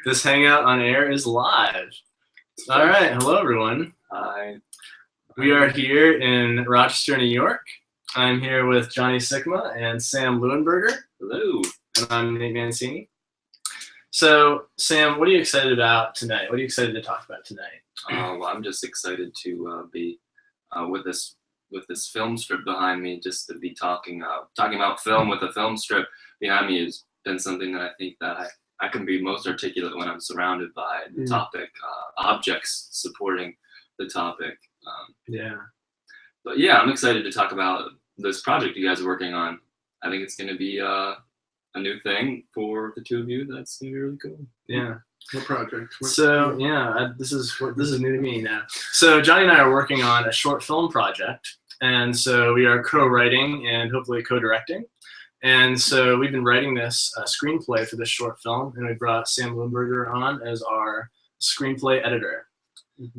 This hangout on air is live. All right, hello everyone. Hi. We are here in Rochester, New York. I'm here with Johnny Sikma and Sam Leuenberger. Hello. And I'm Nate Mancini. So, Sam, what are you excited about tonight? What are you excited to talk about tonight? Well, I'm just excited to be with this film strip behind me. Just to be talking about film with a film strip behind me has been something that I think that I can be most articulate when I'm surrounded by the topic, objects supporting the topic. But yeah, I'm excited to talk about this project you guys are working on. I think it's going to be a new thing for the two of you. That's going to be really cool. Yeah. What project? So yeah, this is new to me now. So Johnny and I are working on a short film project, and so we are co-writing and hopefully co-directing. And so we've been writing this screenplay for this short film, and we brought Sam Leuenberger on as our screenplay editor.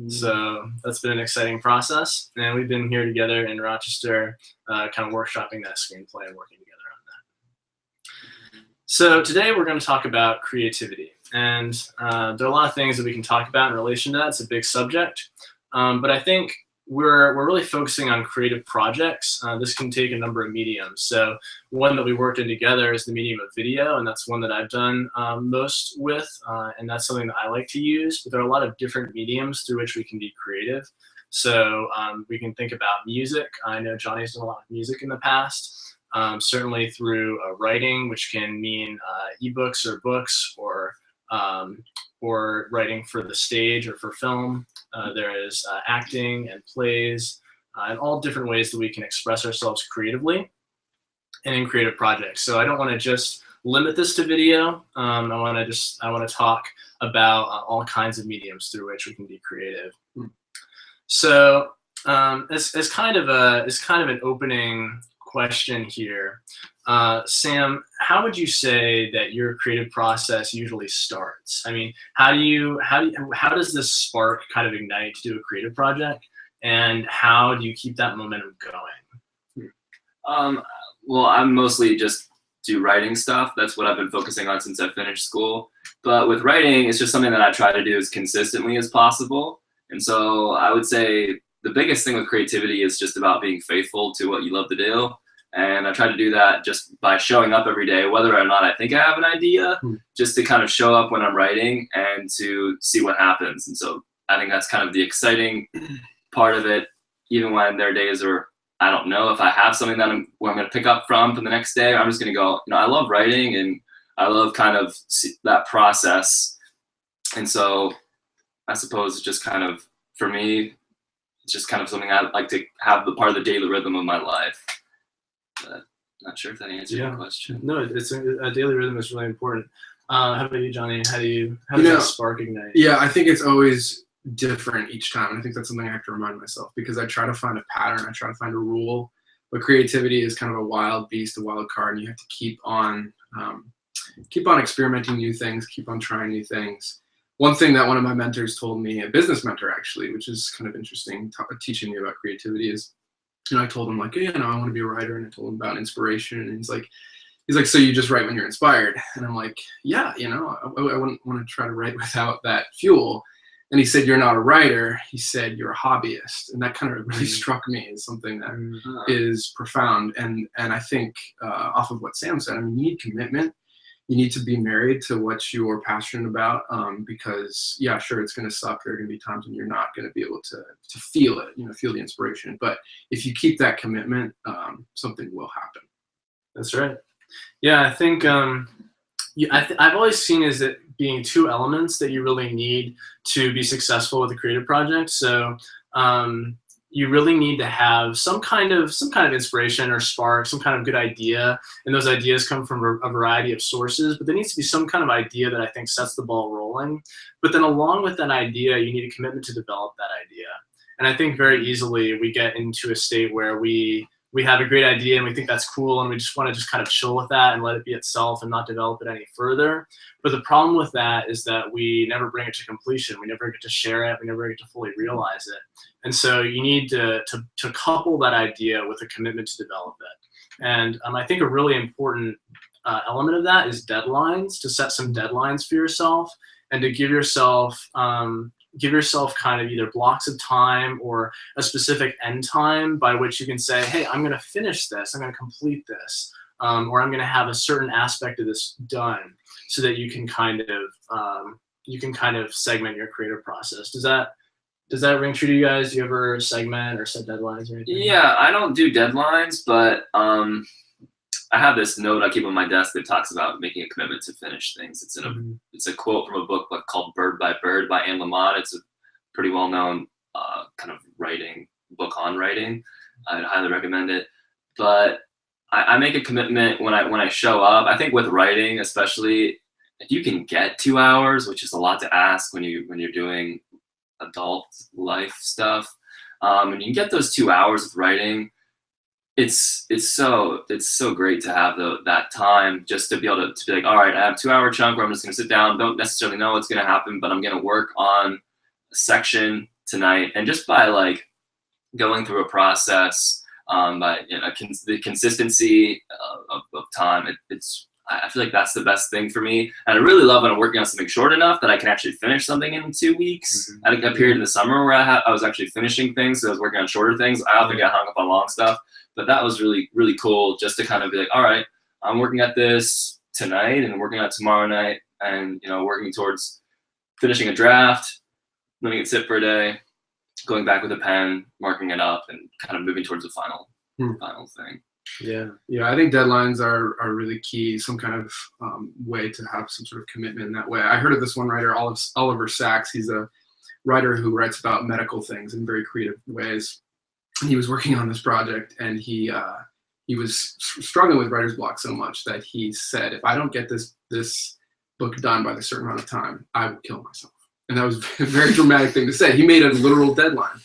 So that's been an exciting process, and we've been here together in Rochester, kind of workshopping that screenplay and working together on that. So today we're going to talk about creativity, and there are a lot of things that we can talk about in relation to that. It's a big subject, but I think we're really focusing on creative projects. This can take a number of mediums. So one that we worked in together is the medium of video, and that's one that I've done most with, and that's something that I like to use. But there are a lot of different mediums through which we can be creative. So we can think about music. I know Johnny's done a lot of music in the past, certainly through writing, which can mean ebooks or books, or writing for the stage or for film. There is acting and plays and all different ways that we can express ourselves creatively and in creative projects. So I don't want to just limit this to video. I want to talk about all kinds of mediums through which we can be creative. So as kind of an opening question here, Sam, how would you say that your creative process usually starts? I mean, how does this spark kind of ignite to do a creative project, and how do you keep that momentum going? Well, I'm mostly just do writing stuff. That's what I've been focusing on since I finished school. But with writing, it's just something that I try to do as consistently as possible. And so I would say the biggest thing with creativity is just about being faithful to what you love to do. And I try to do that just by showing up every day, whether or not I think I have an idea, just to kind of show up when I'm writing and to see what happens. And so I think that's kind of the exciting part of it, even when there are days where I don't know if I have something that I'm going to pick up from the next day. I'm just going to go, I love writing and I love kind of that process. And so I suppose it's just kind of, for me, it's just kind of something I like to have the part of the daily rhythm of my life. Not sure if that answered your question. No, it's a daily rhythm is really important. How about you, Johnny? How does that spark ignite? Yeah, I think it's always different each time. And I think that's something I have to remind myself, because I try to find a pattern. I try to find a rule. But creativity is kind of a wild beast, a wild card, and you have to keep on experimenting new things, keep on trying new things. One thing that one of my mentors told me, a business mentor actually, which is kind of interesting, teaching me about creativity, is, I told him, like, I want to be a writer, and I told him about inspiration, and he's like, so you just write when you're inspired? And I'm like, yeah, I wouldn't want to try to write without that fuel. And he said, you're not a writer. He said, you're a hobbyist. And that kind of really struck me as something that is profound. And I think off of what Sam said, you need commitment. You need to be married to what you're passionate about, because, yeah, sure, it's going to suck. There are going to be times when you're not going to be able to feel it, feel the inspiration. But if you keep that commitment, something will happen. That's right. Yeah, I think I've always seen as it being two elements that you really need to be successful with a creative project. So you really need to have some kind of inspiration or spark, some kind of good idea, and those ideas come from a variety of sources, but there needs to be some kind of idea that I think sets the ball rolling. But then along with that idea, you need a commitment to develop that idea. And I think very easily we get into a state where we have a great idea and we think that's cool, and we just want to kind of chill with that and let it be itself and not develop it any further. But the problem with that is that we never bring it to completion. We never get to share it. We never get to fully realize it. And so you need to couple that idea with a commitment to develop it. And I think a really important element of that is deadlines, to set some deadlines for yourself and to give yourself kind of either blocks of time or a specific end time by which you can say, hey, I'm going to finish this, I'm going to complete this, or I'm going to have a certain aspect of this done, so that you can kind of segment your creative process. Does that ring true to you guys? Do you ever segment or set deadlines or anything? Yeah, I don't do deadlines, but I have this note I keep on my desk that talks about making a commitment to finish things. It's a quote from a book called Bird by Bird by Anne Lamott. It's a pretty well-known kind of book on writing. I'd highly recommend it. But I make a commitment when I show up. I think with writing, especially, if you can get 2 hours, which is a lot to ask when you're doing adult life stuff, and you can get those 2 hours of writing, it's so great to have that time just to be able to be like, all right, I have a 2 hour chunk where I'm just gonna sit down, don't necessarily know what's gonna happen, but I'm gonna work on a section tonight. And just by like going through a process, by the consistency of time, I feel like that's the best thing for me. And I really love when I'm working on something short enough that I can actually finish something in 2 weeks. I had a period in the summer where I was actually finishing things, so I was working on shorter things. I often get hung up on long stuff, but that was really, really cool just to kind of be like, all right, I'm working at this tonight and working on it tomorrow night, and working towards finishing a draft, letting it sit for a day, going back with a pen, marking it up, and kind of moving towards the final thing. Yeah, I think deadlines are really key. Some kind of way to have some sort of commitment in that way. I heard of this one writer, Oliver Sacks. He's a writer who writes about medical things in very creative ways. He was working on this project, and he was struggling with writer's block so much that he said, if I don't get this book done by a certain amount of time, I will kill myself. And that was a very dramatic thing to say. He made a literal deadline.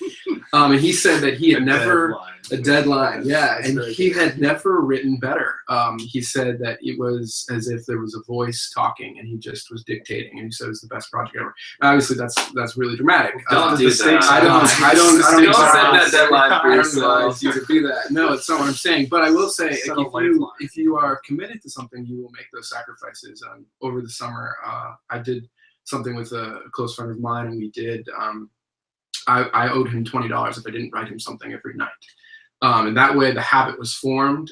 And he said that he had never a deadline, yeah, and he had never written better. He said that it was as if there was a voice talking, and he just was dictating. And he said it was the best project ever. Obviously, that's really dramatic. Don't do that. I don't set that deadline for yourself. You to do that. No, it's not what I'm saying. But I will say, if you are committed to something, you will make those sacrifices. Over the summer, I did something with a close friend of mine, and we did. I owed him $20 if I didn't write him something every night. And that way the habit was formed.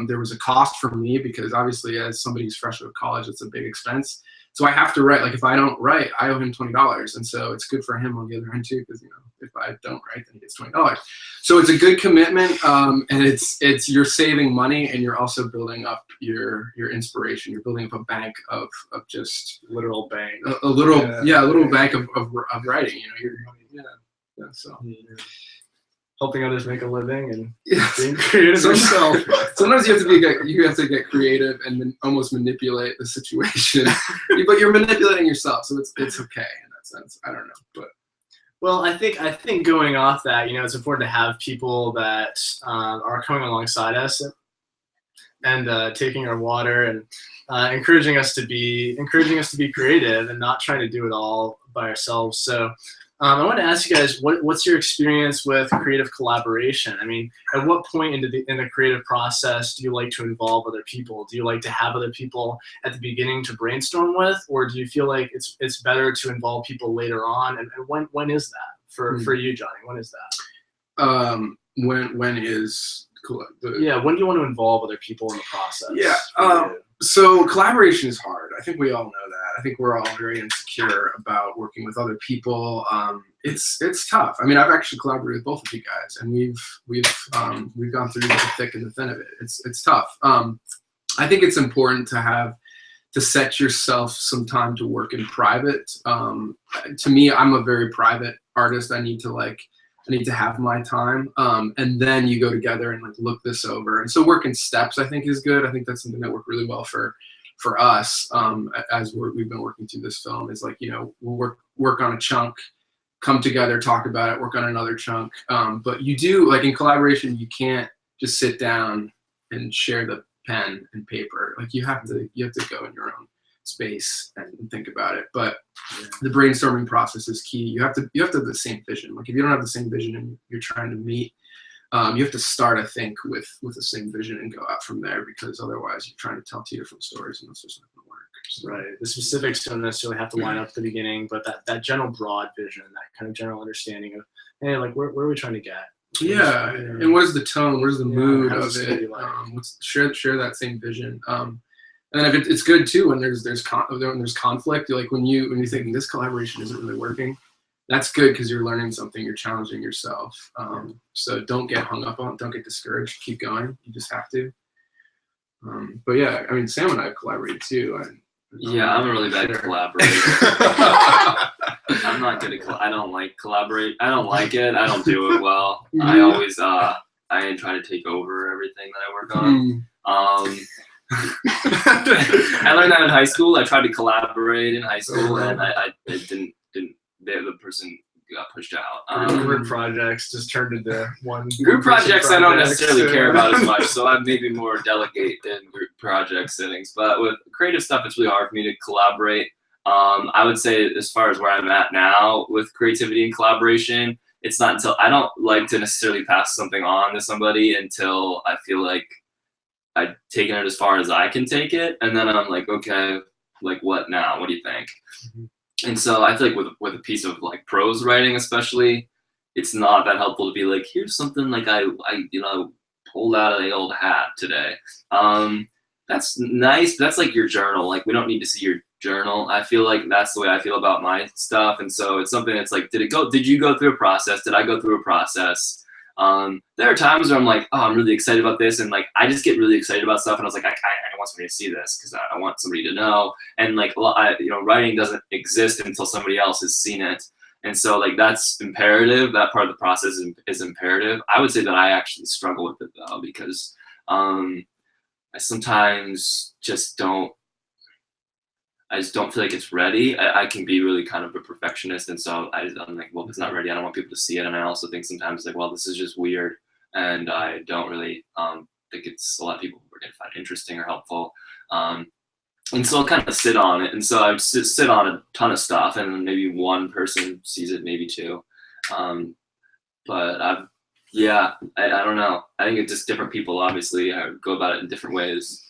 There was a cost for me because obviously as somebody who's fresh out of college, it's a big expense. So I have to write. Like if I don't write, I owe him $20. And so it's good for him on the other end too, because if I don't write, then he gets $20. So it's a good commitment, and it's you're saving money, and you're also building up your inspiration. You're building up a bank of just literal bank. A little bank of writing. So helping others make a living and being creative yourself. Sometimes you have to get creative and then almost manipulate the situation, but you're manipulating yourself, so it's okay in that sense. I don't know, but well, I think going off that, it's important to have people that are coming alongside us and taking our water and encouraging us to be creative and not trying to do it all by ourselves. So. I want to ask you guys, what's your experience with creative collaboration? I mean, at what point in the creative process do you like to involve other people? Do you like to have other people at the beginning to brainstorm with, or do you feel like it's better to involve people later on? And when is that for you, Johnny? When is that? When is cool? When do you want to involve other people in the process? Yeah. So collaboration is hard. I think we all know that. I think we're all very insecure about working with other people. It's tough. I mean, I've actually collaborated with both of you guys, and we've gone through the thick and the thin of it. It's tough. I think it's important to set yourself some time to work in private. To me, I'm a very private artist. I need to have my time, and then you go together and look this over. And so work in steps, I think, is good. I think that's something that worked really well for us as we've been working through this film. Is we'll work on a chunk, come together, talk about it, work on another chunk. But you do, in collaboration, you can't just sit down and share the pen and paper. You have to go in your own space and think about it. But the brainstorming process is key. You have to have the same vision. If you don't have the same vision and you're trying to meet you have to start, I think, with the same vision and go out from there, because otherwise you're trying to tell two different stories and that's just not going to work. So, Right. The specifics don't necessarily have to line up at the beginning, but that general broad vision, that kind of general understanding of, hey, like where are we trying to get? yeah, and what is the tone? What is the mood of it? Like? Share that same vision. And if it's good too when there's conflict. Like when you think this collaboration isn't really working, that's good because you're learning something, you're challenging yourself. So don't get hung up on it, don't get discouraged, keep going. You just have to. But yeah, I mean, Sam and I have collaborated too. Yeah, I'm a really bad collaborator. I'm not good at I don't like collaborate. I don't like it. I don't do it well. I always I try to take over everything that I work on. I learned that in high school. I tried to collaborate in high school, and I didn't. The person got pushed out. Group projects just turned into one. Group projects I don't necessarily care about as much, so I'm maybe more delegate in group project settings. But with creative stuff, it's really hard for me to collaborate. I would say as far as where I'm at now with creativity and collaboration, it's not until I don't like to necessarily pass something on to somebody until I feel like I've taken it as far as I can take it, and then I'm like, okay, like what now? What do you think? And so I feel like with a piece of like prose writing, especially, it's not that helpful to be like, here's something like I pulled out of the old hat today. That's nice. But that's like your journal. Like we don't need to see your journal. I feel like that's the way I feel about my stuff. And so it's something that's like, did you go through a process? Did I go through a process? There are times where I'm like, oh, I'm really excited about this, and like I just get really excited about stuff, and I was like, I want somebody to see this because I want somebody to know, and like writing doesn't exist until somebody else has seen it, and so like that's imperative. That part of the process is imperative. I would say that I actually struggle with it though because I sometimes just don't feel like it's ready. I can be really kind of a perfectionist, and so I'm like, well, if it's not ready, I don't want people to see it. And I also think sometimes like, well, this is just weird, and I don't really think it's a lot of people are going to find interesting or helpful. And so I'll kind of sit on it, and so I sit on a ton of stuff, and maybe one person sees it, maybe two. But I don't know. I think it's just different people obviously go about it in different ways.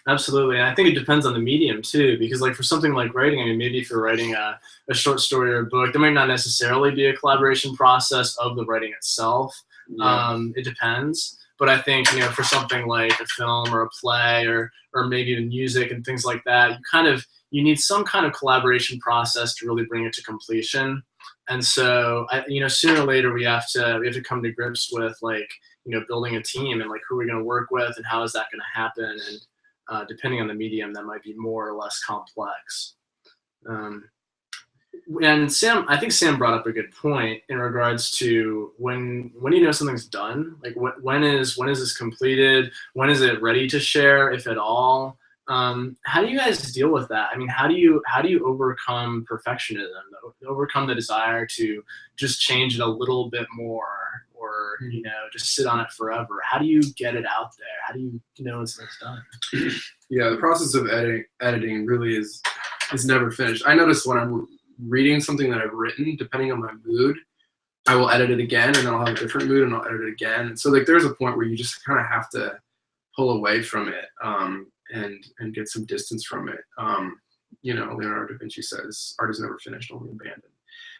Absolutely. And I think it depends on the medium too, because like for something like writing, I mean, maybe if you're writing a short story or a book, there might not necessarily be a collaboration process of the writing itself. Yeah. It depends. But I think, for something like a film or a play or maybe even music and things like that, you need some kind of collaboration process to really bring it to completion. And so, sooner or later we have to come to grips with like, building a team and like who we're going to work with and how is that going to happen. And depending on the medium, that might be more or less complex. And Sam, I think Sam brought up a good point in regards to when something's done, like when is this completed? When is it ready to share, if at all? How do you guys deal with that? I mean, how do you overcome perfectionism, overcome the desire to just change it a little bit more, or just sit on it forever? How do you get it out there? How do you know it's done? Yeah, the process of editing really is never finished. I notice when I'm reading something that I've written, depending on my mood, I will edit it again, and then I'll have a different mood, and I'll edit it again. And so like there's a point where you just kind of have to pull away from it and get some distance from it. Leonardo da Vinci says, art is never finished, only abandoned.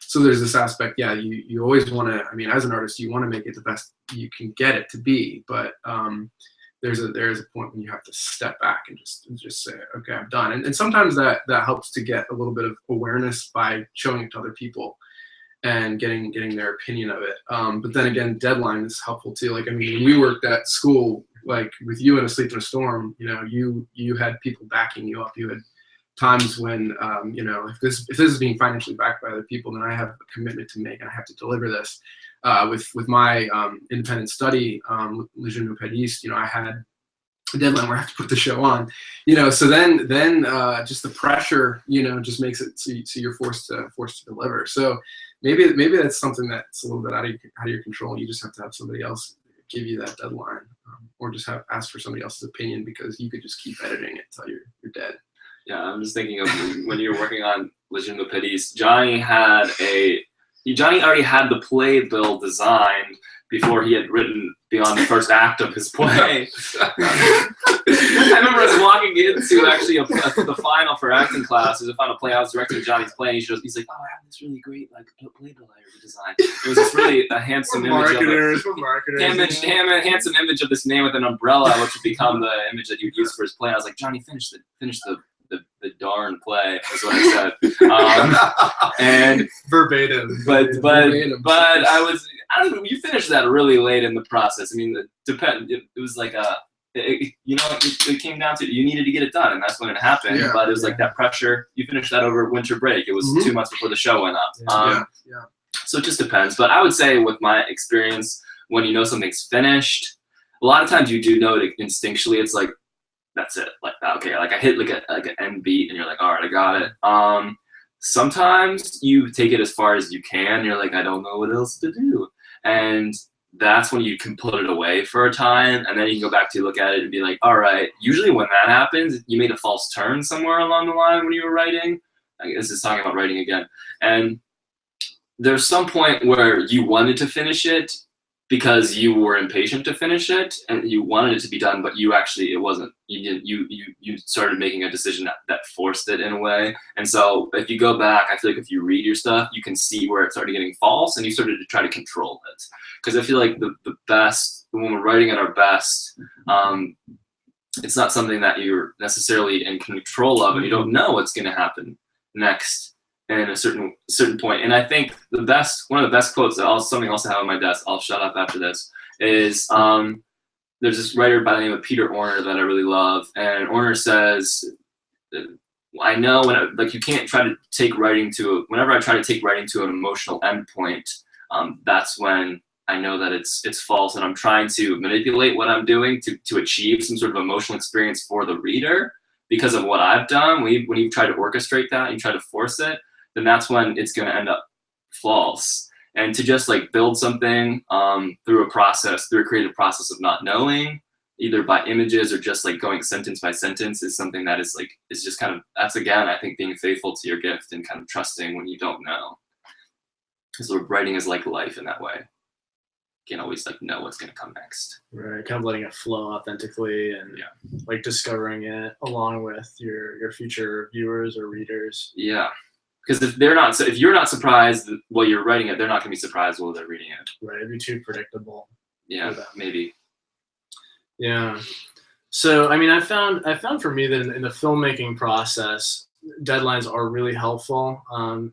So there's this aspect, yeah, you always want to, I mean, as an artist, you want to make it the best you can get it to be, but there's a point when you have to step back and just say, okay, I'm done. And sometimes that helps to get a little bit of awareness by showing it to other people and getting their opinion of it. But then again, deadline is helpful too. Like, I mean, when we worked at school, like with you in A Sleep in a Storm, you had people backing you up. You had times when, if this is being financially backed by other people, then I have a commitment to make and I have to deliver this. With my independent study, Legion of Pediste, I had a deadline where I have to put the show on, so then just the pressure, just makes it so you're forced to deliver. So maybe that's something that's a little bit out of your control. You just have to have somebody else give you that deadline, or just ask for somebody else's opinion, because you could just keep editing it until you're dead. Yeah, I'm just thinking of when you were working on Legion of Pediste, Johnny had Johnny already had the playbill designed before he had written beyond the first act of his play. I remember us walking into actually the final for acting class. There's a final play. I was directing Johnny's play, and he's like, "Oh, I have this really great like playbill I already designed." It was this really a handsome image handsome image of this man with an umbrella, which would become the image that you'd use for his play. And I was like, "Johnny, finish the darn play," is what I said. And verbatim. But I don't know. You finished that really late in the process. I mean, it was like it came down to you needed to get it done, and that's when it happened. Yeah, but it was like that pressure. You finished that over winter break. It was 2 months before the show went up. So it just depends. But I would say with my experience, when you know something's finished, a lot of times you do know it instinctually. It's like, that's it. Like, okay, like I hit like an end beat, and you're like, all right, I got it. Sometimes you take it as far as you can. You're like, I don't know what else to do. And that's when you can put it away for a time, and then you can go back to look at it and be like, all right, usually when that happens, you made a false turn somewhere along the line when you were writing. I guess it's talking about writing again. And there's some point where you wanted to finish it because you were impatient to finish it and you wanted it to be done, but it wasn't. You started making a decision that forced it in a way. And so if you go back, I feel like if you read your stuff, you can see where it started getting false, and you started to try to control it. Because I feel like the best, when we're writing at our best, it's not something that you're necessarily in control of, and you don't know what's going to happen next in a certain point. And I think one of the best quotes something else I have on my desk, I'll shut up after this, is there's this writer by the name of Peter Orner that I really love, and Orner says, I know you can't try to take writing whenever I try to take writing to an emotional endpoint, that's when I know that it's false, and I'm trying to manipulate what I'm doing to achieve some sort of emotional experience for the reader because of what I've done. When you try to orchestrate that, you try to force it, then that's when it's going to end up false. And to just like build something through a creative process of not knowing, either by images or just like going sentence by sentence, is something that is just kind of, that's again, I think, being faithful to your gift and kind of trusting when you don't know. Because writing is like life in that way. You can't always like know what's going to come next. Right, kind of letting it flow authentically and like discovering it along with your future viewers or readers. Yeah. Because if you're not surprised while you're writing it, they're not going to be surprised while they're reading it. Right, it'd be too predictable. Yeah, maybe. Yeah. So I mean, I found for me that in the filmmaking process, deadlines are really helpful.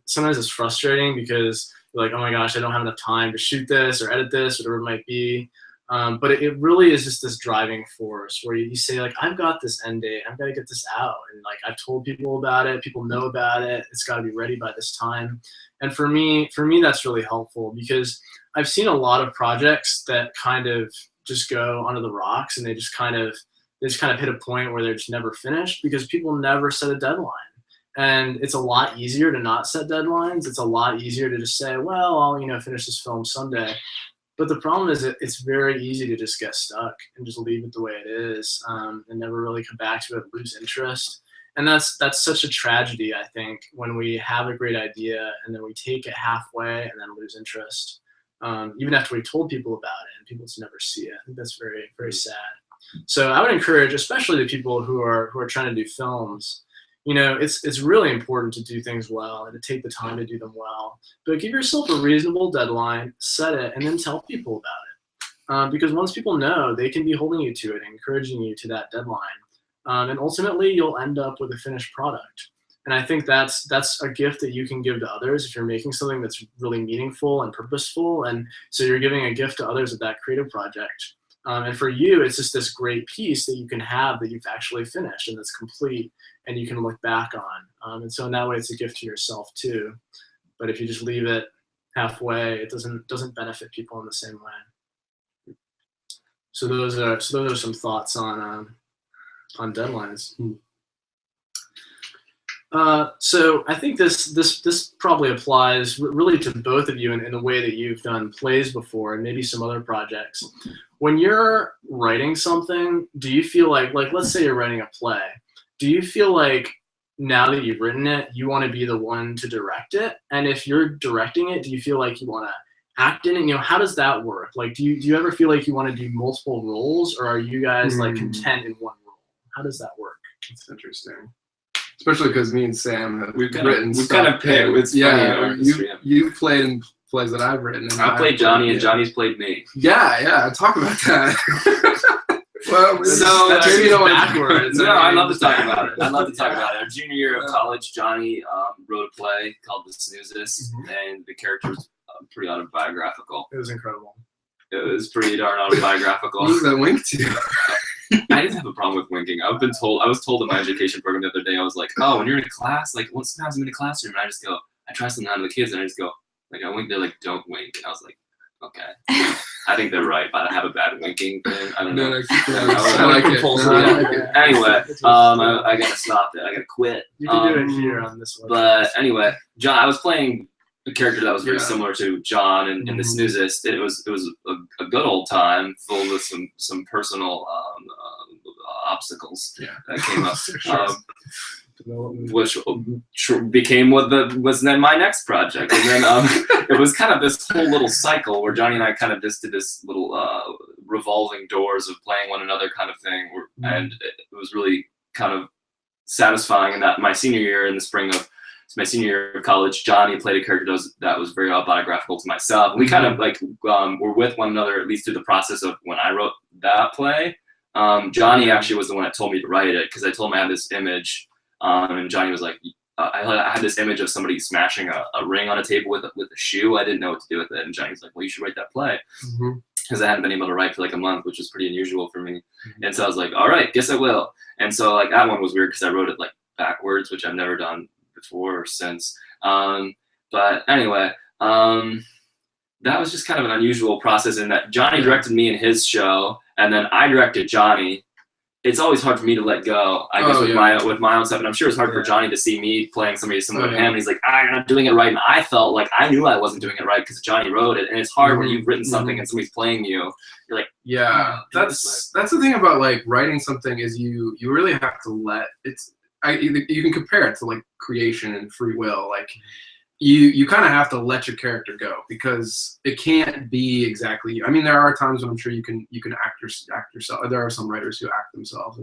Sometimes it's frustrating because you're like, oh my gosh, I don't have enough time to shoot this or edit this, whatever it might be. But it really is just this driving force where you say like, I've got this end date, I've got to get this out, and like I've told people about it, people know about it, it's got to be ready by this time. And for me that's really helpful because I've seen a lot of projects that kind of just go under the rocks, and they just kind of hit a point where they're just never finished because people never set a deadline. And it's a lot easier to not set deadlines. It's a lot easier to just say, well, I'll finish this film someday. But the problem is it's very easy to just get stuck and just leave it the way it is, and never really come back to it, lose interest. And that's such a tragedy, I think, when we have a great idea and then we take it halfway and then lose interest, even after we told people about it and people just never see it. I think that's very, very sad. So I would encourage, especially the people who are trying to do films, it's really important to do things well and to take the time to do them well. But give yourself a reasonable deadline, set it, and then tell people about it. Because once people know, they can be holding you to it, encouraging you to that deadline. And ultimately, you'll end up with a finished product. And I think that's a gift that you can give to others if you're making something that's really meaningful and purposeful. And so you're giving a gift to others with that creative project. And for you, it's just this great piece that you can have that you've actually finished and that's complete and you can look back on. And so in that way, it's a gift to yourself too. But if you just leave it halfway, it doesn't benefit people in the same way. So those are some thoughts on deadlines. So I think this probably applies really to both of you in the way that you've done plays before and maybe some other projects. When you're writing something, do you feel like let's say you're writing a play, do you feel like now that you've written it, you want to be the one to direct it? And if you're directing it, do you feel like you want to act in it? You know, how does that work? Like, do you ever feel like you want to do multiple roles, or are you guys like content in one role? How does that work? It's interesting. Especially because me and Sam have we've written we've kind of picked. It's you've played in plays that I've written. And I played Johnny, and Johnny's played me. Yeah. Talk about that. Well, so maybe you don't want backwards. No, I love to talk about it. I love to talk about it. Our junior year of college, Johnny wrote a play called The Snoozes, and the character was pretty autobiographical. It was incredible. It was pretty darn autobiographical. Who's that wink to? I didn't have a problem with winking. I was told in my education program the other day, I was like, oh, when you're in a class, like sometimes I'm in a classroom and I just go, I try something out of the kids and I just go, like I wink, they're like, don't wink. And I was like, okay. I think they're right, but I have a bad winking thing. I don't know. I like it. Anyway, I gotta stop it. I gotta quit. You can do it here on this one. But anyway, John, I was playing a character that was very similar to John in The Snoozest. It was a good old time, full with some personal obstacles that came up. Which became was then my next project, and then it was kind of this whole little cycle where Johnny and I kind of just did this little revolving doors of playing one another kind of thing, and it was really kind of satisfying. And that my senior year, in the spring of my senior year of college, Johnny played a character that was very autobiographical to myself. And we kind of like were with one another at least through the process of when I wrote that play. Johnny actually was the one that told me to write it, because I told him I had this image. And Johnny was like, I had this image of somebody smashing a ring on a table with a shoe. I didn't know what to do with it. And Johnny's like, well, you should write that play. Because I hadn't been able to write for like a month, which was pretty unusual for me. And so I was like, all right, guess I will. And so like that one was weird because I wrote it like backwards, which I've never done before or since. But anyway, that was just kind of an unusual process in that Johnny directed me in his show, and then I directed Johnny. It's always hard for me to let go, I guess, with my own stuff. And I'm sure it's hard for Johnny to see me playing somebody similar to him. And he's like, you're not doing it right. And I felt like I knew I wasn't doing it right because Johnny wrote it. And it's hard when you've written something and somebody's playing you. You're like, that's the thing about like writing something is you really have to let you can compare it to like creation and free will. Like you kind of have to let your character go, because it can't be exactly you. I mean, there are times when I'm sure you can act yourself. There are some writers who act themselves,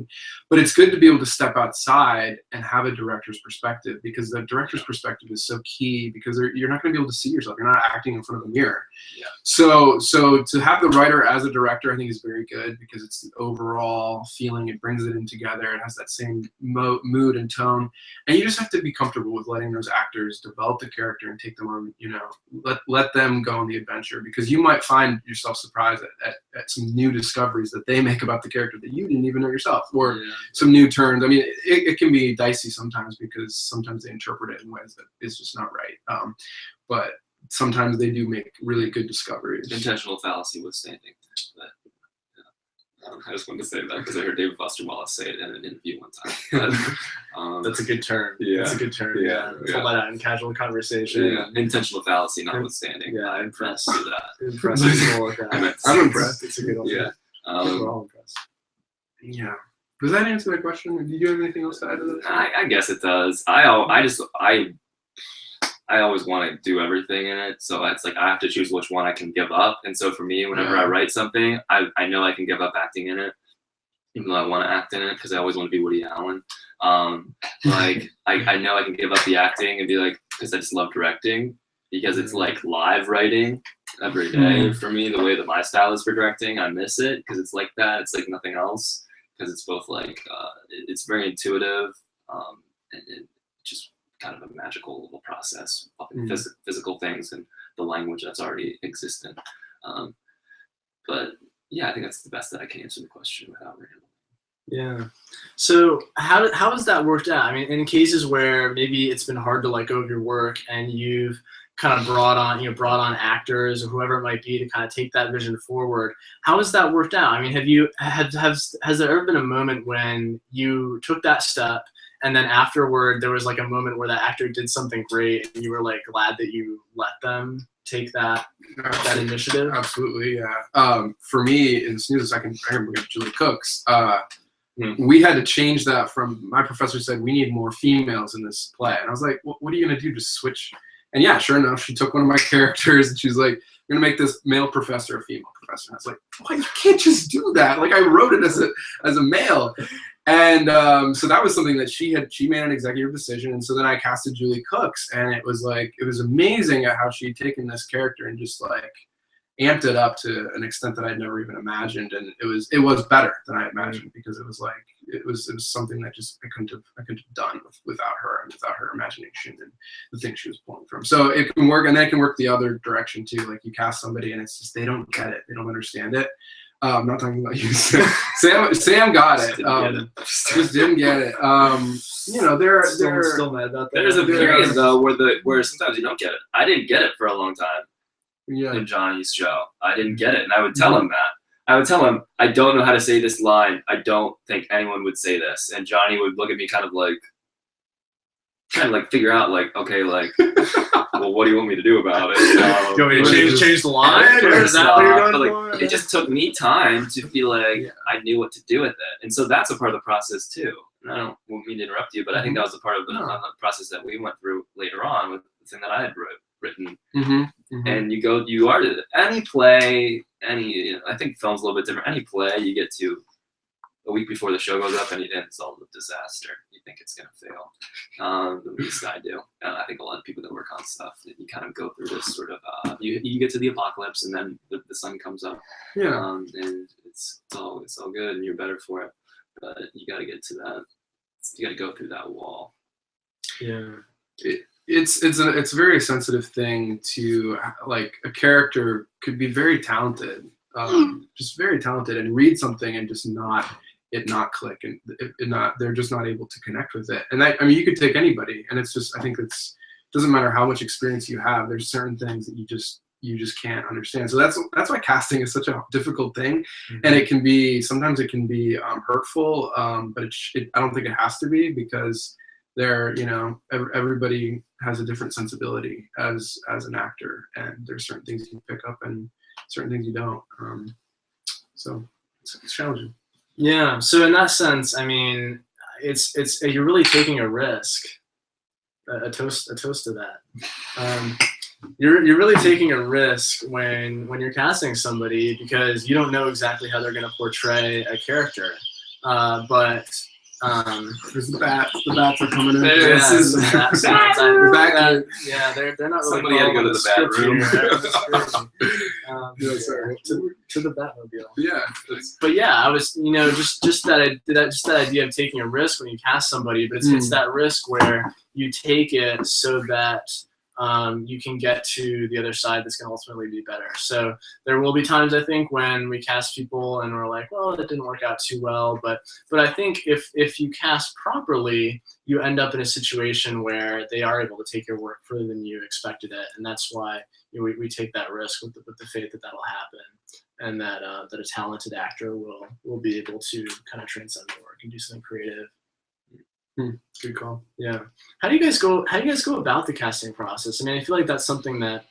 but it's good to be able to step outside and have a director's perspective, because the director's perspective is so key, because you're not going to be able to see yourself. You're not acting in front of a mirror. So to have the writer as a director, I think is very good, because it's the overall feeling. It brings it in together. It has that same mood and tone, and you just have to be comfortable with letting those actors develop the character and take them on, let them go on the adventure, because you might find yourself surprised at some new discoveries that they make about the character that you didn't even know yourself, or some new turns. I mean, it can be dicey sometimes, because sometimes they interpret it in ways that is just not right. But sometimes they do make really good discoveries. Intentional fallacy withstanding. But I just wanted to say that because I heard David Foster Wallace say it in an interview one time. But, that's a good term. That's a good term. Pull that out in casual conversation. Intentional fallacy notwithstanding. I'm impressed. Do that. Impressed with that. I'm impressed. It's a good one. We're all impressed. Yeah. Does that answer that question? Did you have anything else to add to that? I guess it does. I always want to do everything in it, so it's like I have to choose which one I can give up. And so for me, whenever I write something, I know I can give up acting in it, even though I want to act in it, because I always want to be Woody Allen. Like I know I can give up the acting and be like, because I just love directing, because it's like live writing every day for me. The way that my style is for directing, I miss it because it's like that. It's like nothing else, because it's both like it's very intuitive and just kind of a magical little process, physical things and the language that's already existent. But yeah, I think that's the best that I can answer the question without rambling. Yeah. So how has that worked out? I mean, in cases where maybe it's been hard to let go of your work and you've kind of brought on actors or whoever it might be to kind of take that vision forward, how has that worked out? I mean, has there ever been a moment when you took that step and then afterward there was like a moment where that actor did something great and you were like glad that you let them take that initiative? Absolutely, yeah. For me in Snoozes, I can bring up Julie Cooks. we had to change that from, my professor said, we need more females in this play. And I was like, what are you going to do? Just switch? And yeah, sure enough, she took one of my characters and she was like, we're going to make this male professor a female professor. And I was like, why, you can't just do that. Like, I wrote it as a male. And so that was something that she made an executive decision. And so then I casted Julie Cooks, and it was amazing at how she'd taken this character and just like amped it up to an extent that I'd never even imagined. And it was better than I imagined, because it was something that just I couldn't have done without her, and without her imagination and the things she was pulling from. So it can work, and then it can work the other direction too. Like, you cast somebody and it's just, they don't get it. They don't understand it. I'm not talking about you. Sam got it. Just didn't get it. You know, they're still mad about that. There's a period though where sometimes you don't get it. I didn't get it for a long time. Yeah. In Johnny's show, I didn't get it, and I would tell him that. I would tell him, I don't know how to say this line. I don't think anyone would say this. And Johnny would look at me kind of like figure out, like, okay, like, well, what do you want me to do about it? Do you want me to change the line? Or is that what you're going for? It just took me time to feel like I knew what to do with it. And so that's a part of the process too. And I don't mean to interrupt you, but I think that was a part of the process that we went through later on with the thing that I had written. And you are any play, I think film's a little bit different. Any play you get to a week before the show goes up, and it's all a disaster. You think it's gonna fail. At least I do. I think a lot of people that work on stuff, that you kind of go through this sort of you get to the apocalypse, and then the sun comes up. Yeah. And it's all good, and you're better for it. But you got to get to that. You got to go through that wall. Yeah. It's a very sensitive thing to, like, a character could be very talented, just very talented, and read something and just not click, and they're just not able to connect with it. And I mean, you could take anybody, and it's just, I think it doesn't matter how much experience you have. There's certain things that you just can't understand. So that's why casting is such a difficult thing, and sometimes it can be hurtful, but I don't think it has to be, because everybody has a different sensibility as an actor, and there's certain things you pick up and certain things you don't. So it's challenging. Yeah. So in that sense, I mean, you're really taking a risk. A toast to that. You're really taking a risk when you're casting somebody, because you don't know exactly how they're going to portray a character. But there's the bats. The bats are coming in. They're not really. Somebody had to go to the bat room. To the Batmobile. Yeah. But yeah, I was, just that idea of taking a risk when you cast somebody, but it's that risk where you take it so that you can get to the other side that's going to ultimately be better. So there will be times, I think, when we cast people and we're like, well, that didn't work out too well. But I think if you cast properly, you end up in a situation where they are able to take your work further than you expected it. And that's why we take that risk with the faith that that'll happen, and that a talented actor will be able to kind of transcend the work and do something creative. Good call. Yeah. How do you guys go about the casting process? I mean, I feel like that's something that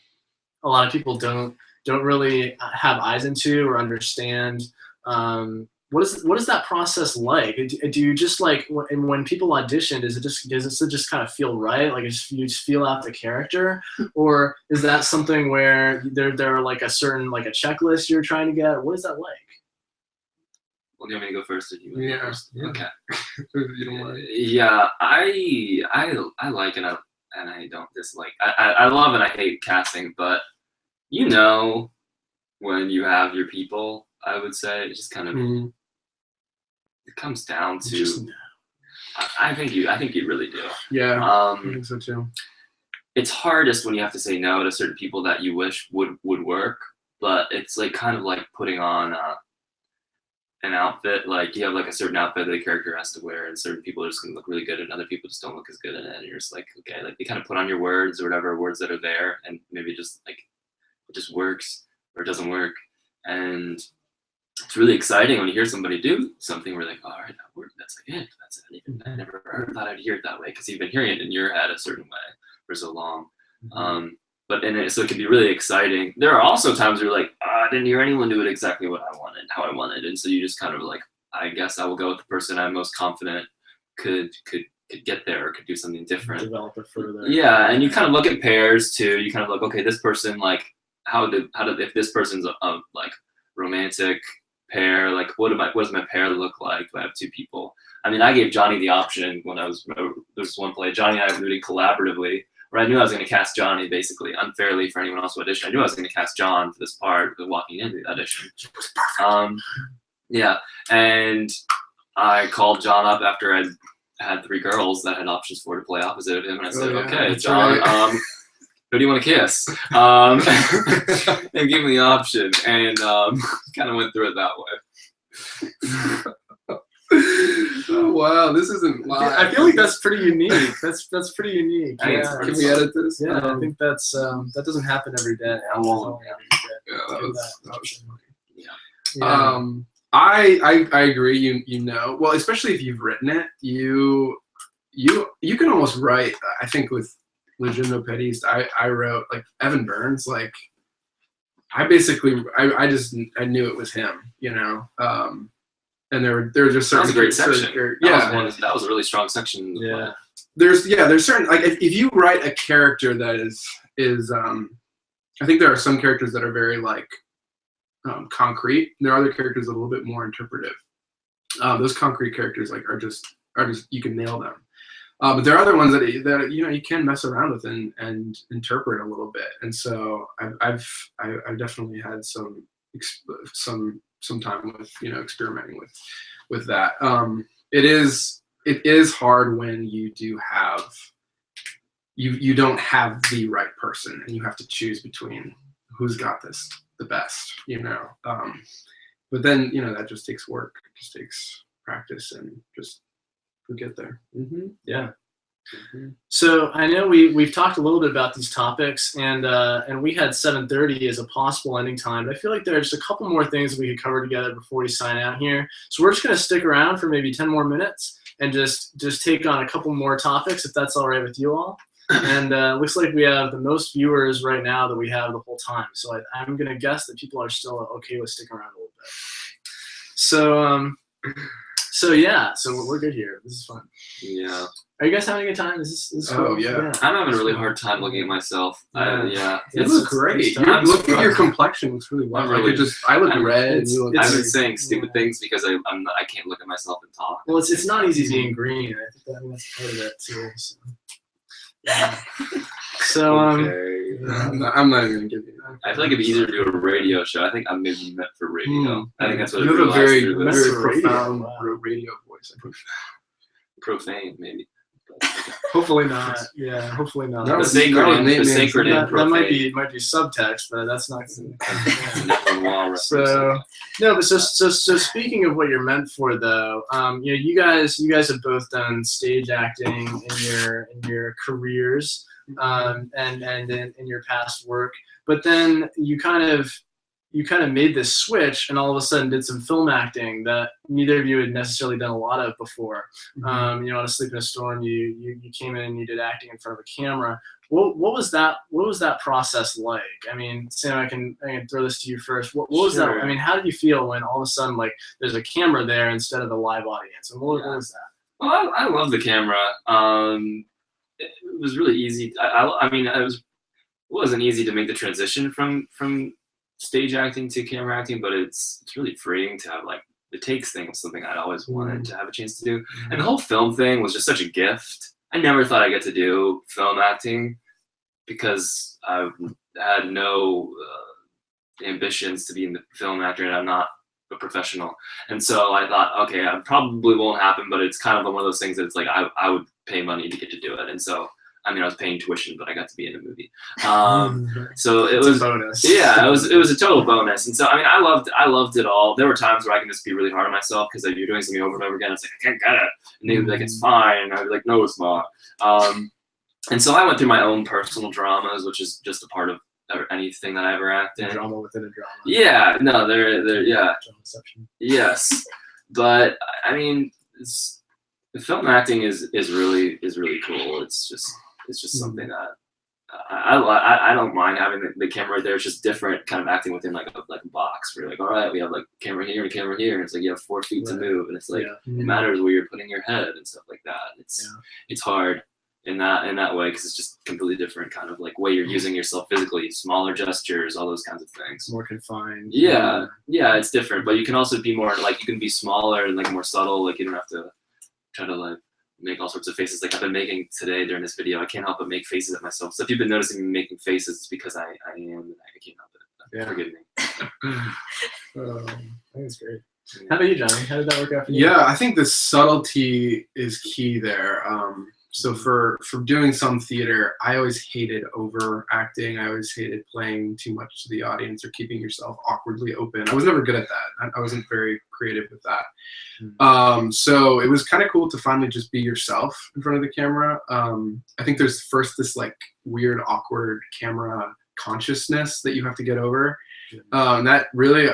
a lot of people don't really have eyes into or understand. What is that process like? Do you just, like, when people audition, does it just kind of feel right? Like, you just feel out the character, or is that something where there are like a certain, like, a checklist you're trying to get? What is that like? Well, do you want me to go first? Or do you want to go first? Yeah. Okay. You don't want Yeah, I like and I don't dislike. I love and I hate casting, but when you have your people, I would say it just kind of it comes down to. I think you really do. Yeah. I think so too. It's hardest when you have to say no to certain people that you wish would work, but it's like kind of like putting on an outfit. Like, you have like a certain outfit that the character has to wear, and certain people are just gonna look really good and other people just don't look as good in it, and you're just like, okay, like, you kind of put on your words or whatever words that are there, and maybe just like it just works or it doesn't work. And it's really exciting when you hear somebody do something where like, oh, all right, that worked, that's like it, that's it. I never thought I'd hear it that way, because you've been hearing it in your head a certain way for so long. So it can be really exciting. There are also times where you're like, I didn't hear anyone do it exactly how I wanted. And so you just kind of like I guess I will go with the person I'm most confident could get there or could do something different. Develop it further. Yeah, and you kind of look at pairs too. You kind of look, okay, this person, like, how did if this person's a like romantic pair, like what does my pair look like? Do I have two people? I mean, I gave Johnny the option when there was one play. Johnny and I were reading collaboratively, where I knew I was going to cast Johnny basically unfairly for anyone else who auditioned. I knew I was going to cast John for this part walking into the audition. Yeah, and I called John up after I'd had 3 girls that had options to play opposite of him, and I said, okay, John, right. who do you want to kiss? And give me the option, and kind of went through it that way. Oh wow, this isn't live. I feel like that's pretty unique. That's pretty unique. Yeah. Can we edit this? Yeah, I think that's that doesn't happen every day. Yeah, that was funny. Yeah. I agree. You know, well, especially if you've written it, you can almost write. I think with Legitimate Petties, I wrote like Evan Burns. Like I basically I knew it was him. You know, and there were just certain. That was a great section. That was a really strong section. Yeah. There's certain, like if you write a character that is I think there are some characters that are very like concrete. There are other characters that are a little bit more interpretive. Those concrete characters like are just you can nail them. But there are other ones that you know you can mess around with and interpret a little bit. And so I've definitely had some time with experimenting with that. It is hard when you do have you don't have the right person and you have to choose between who's got this the best, but then that just takes work. It just takes practice and just we'll get there. Yeah. So I know we've talked a little bit about these topics, and we had 7:30 as a possible ending time. But I feel like there's a couple more things we could cover together before we sign out here. So we're just going to stick around for maybe 10 more minutes and just take on a couple more topics, if that's all right with you all. And looks like we have the most viewers right now that we have the whole time. So I'm going to guess that people are still okay with sticking around a little bit. So yeah, so we're good here. This is fun. Yeah. Are you guys having a good time? Is this cool? Oh yeah. I'm having a really hard time looking at myself. Yeah. You look great. Look at your complexion. Looks really well. I look red. And you look I've been saying stupid things because I can't look at myself and talk. Well, it's not easy being green. I think that's part of it too. So okay. I'm not even gonna give you that. I feel like it'd be easier to do a radio show. I think I'm maybe meant for radio. I think that's what you I have a very realized through this. profound radio voice. Profane, maybe. hopefully not. Yeah, hopefully not. The sacred and that might be subtext, but that's not. So speaking of what you're meant for, though, you guys have both done stage acting in your careers, and in your past work, but then you kind of made this switch and all of a sudden did some film acting that neither of you had necessarily done a lot of before. On A Sleep in a Storm, you came in and you did acting in front of a camera. What was that process like? I mean, Sam, I can throw this to you first. What was that? I mean, how did you feel when all of a sudden like there's a camera there instead of a live audience? And what was that? Well, I love the camera. It was really easy. I mean, it wasn't easy to make the transition from stage acting to camera acting, but it's really freeing to have like the takes thing was something I'd always wanted to have a chance to do. And the whole film thing was just such a gift. I never thought I'd get to do film acting because I had no ambitions to be in the film actor, and I'm not a professional. And so I thought, okay, it probably won't happen, but it's kind of one of those things that it's like I would pay money to get to do it. And so I mean, I was paying tuition, but I got to be in a movie. So it was a bonus. Yeah, it was a total bonus. And so I mean, I loved it all. There were times where I can just be really hard on myself because you're doing something over and over again. It's like I can't get it, and they'd be like, "It's fine," and I'd be like, "No, it's not." And so I went through my own personal dramas, which is just a part of anything that I ever act in. Drama within a drama. Yeah, no, they're yeah. Yes, but I mean, film acting is really cool. It's just something that I don't mind having the camera right there. It's just different kind of acting within like a box where you're like, all right, we have like camera here and camera here, and it's like you have 4 feet to move, and it's like it matters where you're putting your head and stuff like that. It's hard in that way because it's just completely different kind of like way you're using yourself physically, smaller gestures, all those kinds of things. More confined. Yeah, it's different, but you can also be more like you can be smaller and like more subtle. Like you don't have to try to like make all sorts of faces like I've been making today during this video. I can't help but make faces at myself. So if you've been noticing me making faces, it's because I am, and I can't help it. Yeah. Forgive me. I think it's great. How about you, Johnny? How did that work out for you? Yeah, I think the subtlety is key there. So for doing some theater, I always hated overacting. I always hated playing too much to the audience or keeping yourself awkwardly open. I was never good at that. I wasn't very creative with that. So it was kind of cool to finally just be yourself in front of the camera. I think there's first this like weird, awkward camera consciousness that you have to get over. That really,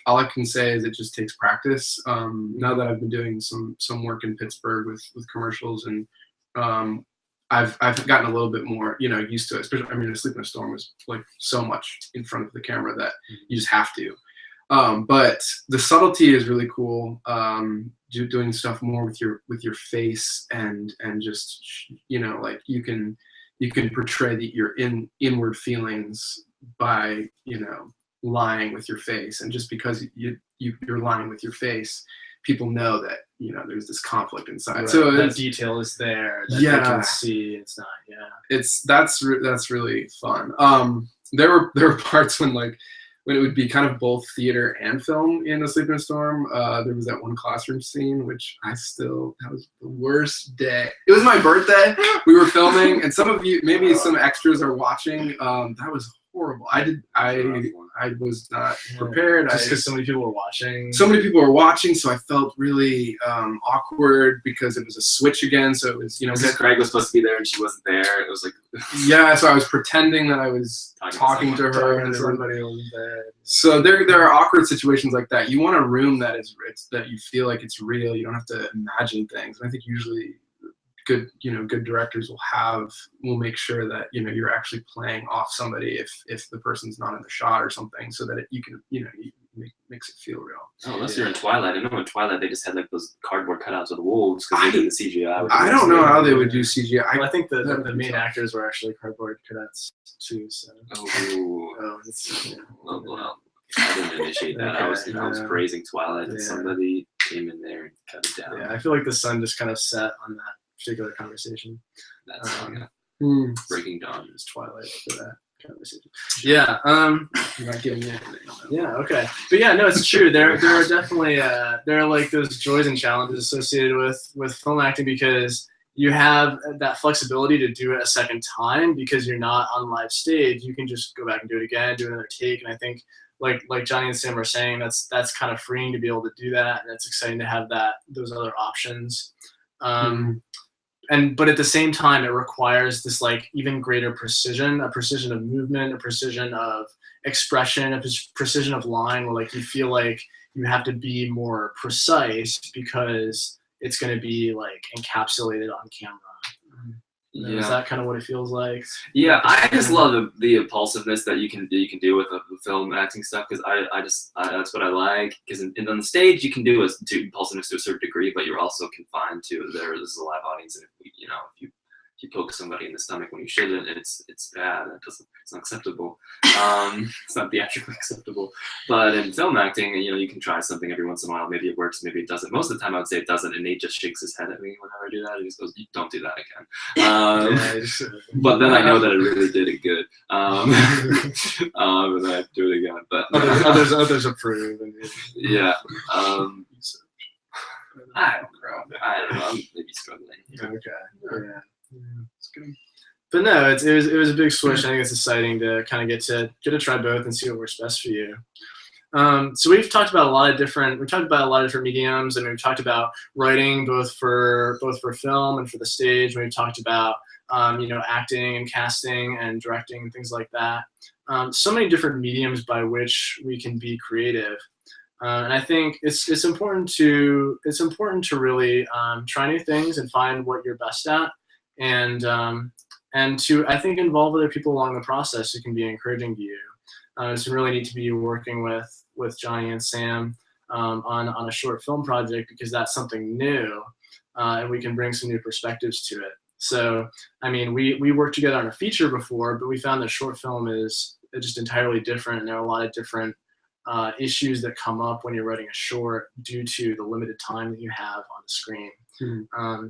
all I can say is it just takes practice. Now that I've been doing some work in Pittsburgh with commercials, and I've gotten a little bit more, used to it. Especially, I mean, Sleep in a Storm was like so much in front of the camera that you just have to. But the subtlety is really cool. Doing stuff more with your face and just like you can portray your inward feelings by lying with your face, and just because you're lying with your face, people know that there's this conflict inside. Right. So that detail is there that they can see. It's not. That's really fun. There were parts when it would be kind of both theater and film in A Sleep in a Storm. There was that one classroom scene, which that was the worst day. It was my birthday. We were filming, and some of you, maybe some extras are watching. That was horrible. I was not prepared. Just because so many people were watching. So many people were watching, so I felt really awkward because it was a switch again. So it was, because Craig was supposed to be there and she wasn't there. It was like yeah. So I was pretending that I was talking to her, and somebody wasn't there. So there are awkward situations like that. You want a room that you feel like it's real. You don't have to imagine things. And I think usually good directors will make sure that you're actually playing off somebody if the person's not in the shot or something, so that you can makes it feel real. Oh, unless you're in Twilight. I know in Twilight they just had like those cardboard cutouts of the wolves because they did the CGI. I don't know how they would do CGI. Well, I think the main actors were actually cardboard cutouts too. So. Well, I didn't initiate that. Okay. I was praising Twilight, and somebody came in there and cut it down. Yeah, I feel like the sun just kind of set on that particular conversation. That's Breaking Dawn is Twilight for that conversation. Yeah. I'm not giving you anything. Yeah. Okay. But yeah, no, it's true. There are definitely there are like those joys and challenges associated with film acting, because you have that flexibility to do it a second time because you're not on live stage. You can just go back and do it again, do another take. And I think like Johnny and Sam are saying, that's kind of freeing to be able to do that, and it's exciting to have those other options. But at the same time, it requires this like even greater precision, a precision of movement, a precision of expression, a precision of line, where like you feel like you have to be more precise because it's going to be like encapsulated on camera. Yeah. Is that kind of what it feels like? Yeah, I just love the impulsiveness that you can do with the film acting stuff, because I that's what I like. Because on the stage you can do impulsiveness to a certain degree, but you're also confined to this is a live audience, and if you poke somebody in the stomach when you shouldn't, it's bad. It's not acceptable. It's not theatrically acceptable. But in film acting, you can try something every once in a while. Maybe it works, maybe it doesn't. Most of the time, I would say it doesn't. And Nate just shakes his head at me whenever I do that. He just goes, "Don't do that again." But then I know that I really did it good. And then I have to do it again. But others approve. Yeah. I don't know. I'm maybe struggling. Okay. Yeah. It's good. But no, it was a big switch. I think it's exciting to kind of get to try both and see what works best for you. So we've talked about a lot of different mediums, and we've talked about writing both for film and for the stage. We've talked about acting and casting and directing and things like that. So many different mediums by which we can be creative. And I think it's important to really try new things and find what you're best at, and and to, I think, involve other people along the process who can be encouraging to you. It's been really neat to be working with Johnny and Sam on a short film project, because that's something new, and we can bring some new perspectives to it. So, I mean, we worked together on a feature before, but we found that short film is just entirely different, and there are a lot of different issues that come up when you're writing a short due to the limited time that you have on the screen.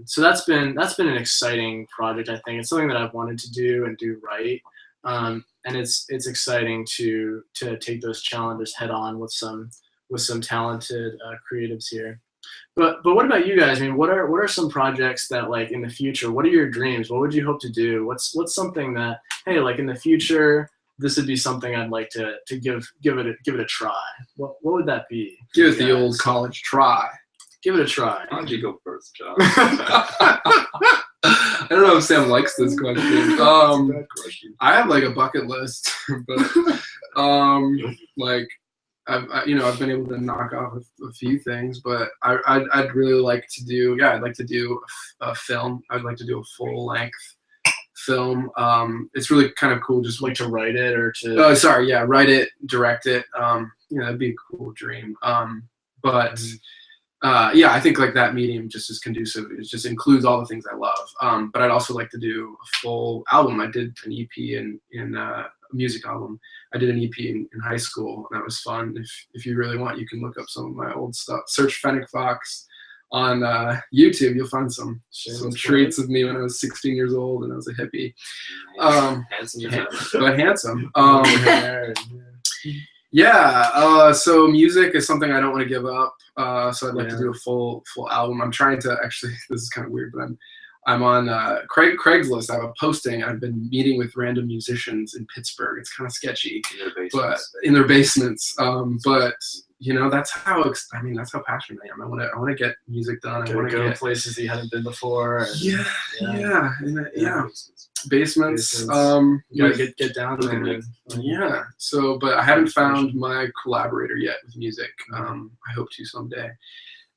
So that's been an exciting project. I think it's something that I've wanted to do and do right, and it's exciting to take those challenges head on with some talented creatives here. But what about you guys? I mean, what are some projects that, like, in the future, what are your dreams? What would you hope to do? What's something that, hey, like, in the future, this would be something I'd like to give it a try? What would that be? Give it the old college try. Give it a try. Why don't you go first, John? I don't know if Sam likes this question. Bad question. I have like a bucket list, but like I've been able to knock off a few things, but I'd really like to do I'd like to do a film. I'd like to do a full length film. It's really kind of cool, just like to write it or to write it, direct it. That'd be a cool dream. But I think like that medium just is conducive. It just includes all the things I love. But I'd also like to do a full album. I did an EP in a music album. I did an EP in high school, and that was fun. If you really want, you can look up some of my old stuff. Search Fennec Fox on YouTube. You'll find some traits of me when I was 16 years old and I was a hippie. Handsome. So music is something I don't want to give up. So I'd like to do a full album. I'm trying to actually, this is kind of weird, but I'm on Craigslist. I have a posting. I've been meeting with random musicians in Pittsburgh. It's kind of sketchy, in their basements. But that's how passionate I am. I want to get music done. I want to go places that you haven't been before. Basements. You gotta get down there. So, but I haven't found my collaborator yet with music. I hope to someday.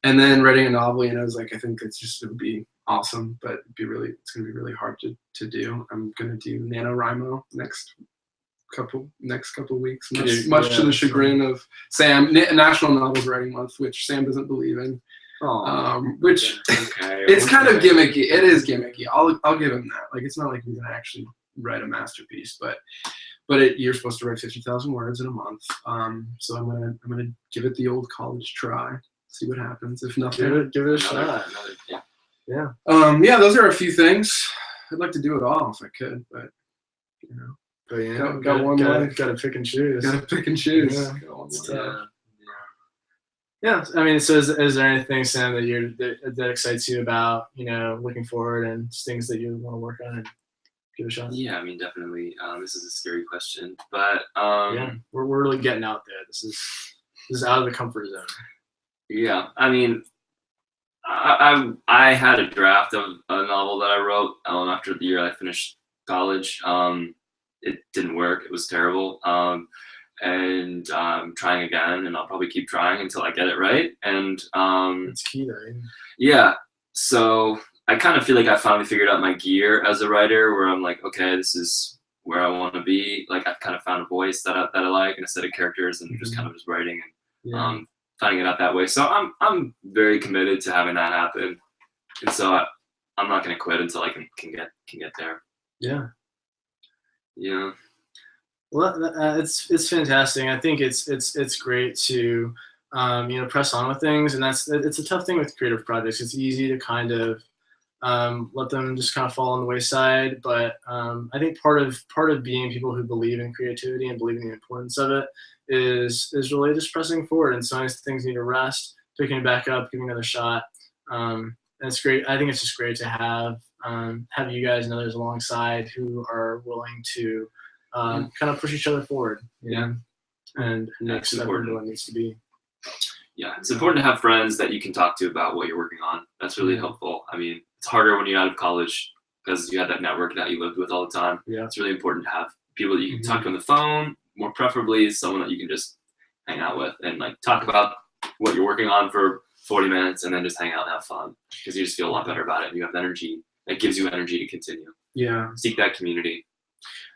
And then writing a novel, I was like, I think it would be awesome, but it's gonna be really hard to do. I'm gonna do NaNoWriMo next couple weeks, much to the chagrin of Sam. National Novels Writing Month, which Sam doesn't believe in. It's kind of gimmicky. It is gimmicky. I'll give him that. Like, it's not like I'm gonna actually write a masterpiece, but you're supposed to write 50,000 words in a month. So I'm gonna give it the old college try. See what happens. If nothing, give it a shot. Those are a few things. I'd like to do it all if I could, but got one life. Gotta pick and choose. Yeah. I mean, so is there anything, Sam, that excites you about looking forward, and things that you want to work on and give a shot? Yeah, I mean, definitely. This is a scary question, but we're really getting out there. This is out of the comfort zone. Yeah, I mean, I had a draft of a novel that I wrote after the year I finished college. It didn't work. It was terrible. And I'm trying again, and I'll probably keep trying until I get it right. And it's key, though. Yeah. So I kind of feel like I finally figured out my gear as a writer, where I'm like, okay, this is where I want to be. Like, I've kind of found a voice that I like, and a set of characters, and just kind of just writing and finding it out that way. So I'm very committed to having that happen, and so I'm not going to quit until I can get there. Yeah. Yeah. Well, it's fantastic. I think it's great to press on with things, and it's a tough thing with creative projects. It's easy to kind of let them just kind of fall on the wayside. But I think part of being people who believe in creativity and believe in the importance of it is really just pressing forward. And sometimes things need to rest, picking it back up, giving another shot. And it's great. I think it's just great to have you guys and others alongside who are willing to kind of push each other forward. And make stuff into what it needs to be. Yeah, it's important to have friends that you can talk to about what you're working on. That's really helpful. I mean, it's harder when you're out of college because you have that network that you lived with all the time. Yeah. It's really important to have people that you can talk to on the phone, more preferably someone that you can just hang out with and like talk about what you're working on for 40 minutes and then just hang out and have fun, because you just feel a lot better about it. You have energy. It gives you energy to continue. seek that community.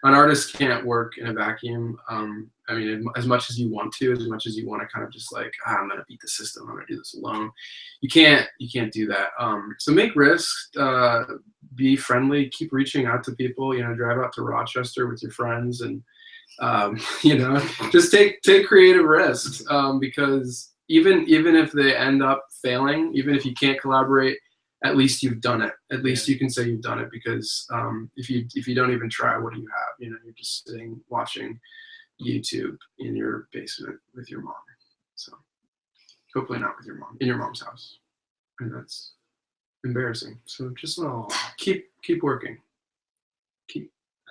An artist can't work in a vacuum. I mean, as much as you want to, as much as you want to kind of just like, I'm gonna beat the system, I'm gonna do this alone. You can't do that. So make risks, be friendly, keep reaching out to people. You know, drive out to Rochester with your friends, and you know, just take creative risks, because even if they end up failing, even if you can't collaborate, at least you've done it. At least you can say you've done it, because if you don't even try, what do you have? You know, you're just sitting watching YouTube in your basement with your mom. So hopefully not with your mom, in your mom's house, and that's embarrassing. So just keep working.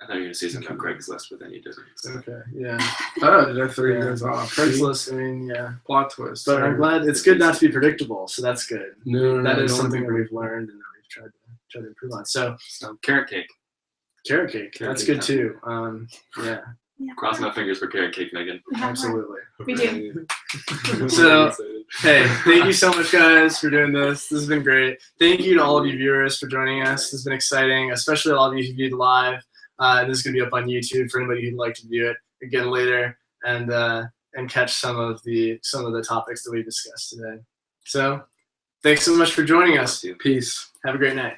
I thought you were gonna say something about Craigslist, but then you didn't. Okay, yeah. Oh, did I throw you guys off? Craigslist, I mean, yeah. Plot twist. But I'm glad, it's good not to be predictable, so that's good. No, that is don't something that worry. we've learned and that we've tried to improve on. So Carrot cake. carrot cake, that's good too. Yeah, Cross my fingers for carrot cake, Megan. absolutely. We do. So, hey, thank you so much, guys, for doing this. This has been great. Thank you to all of you viewers for joining us. This has been exciting, especially all of you who viewed live. This is going to be up on YouTube for anybody who'd like to view it again later and catch some of the topics that we discussed today. So, thanks so much for joining us. Peace. Have a great night.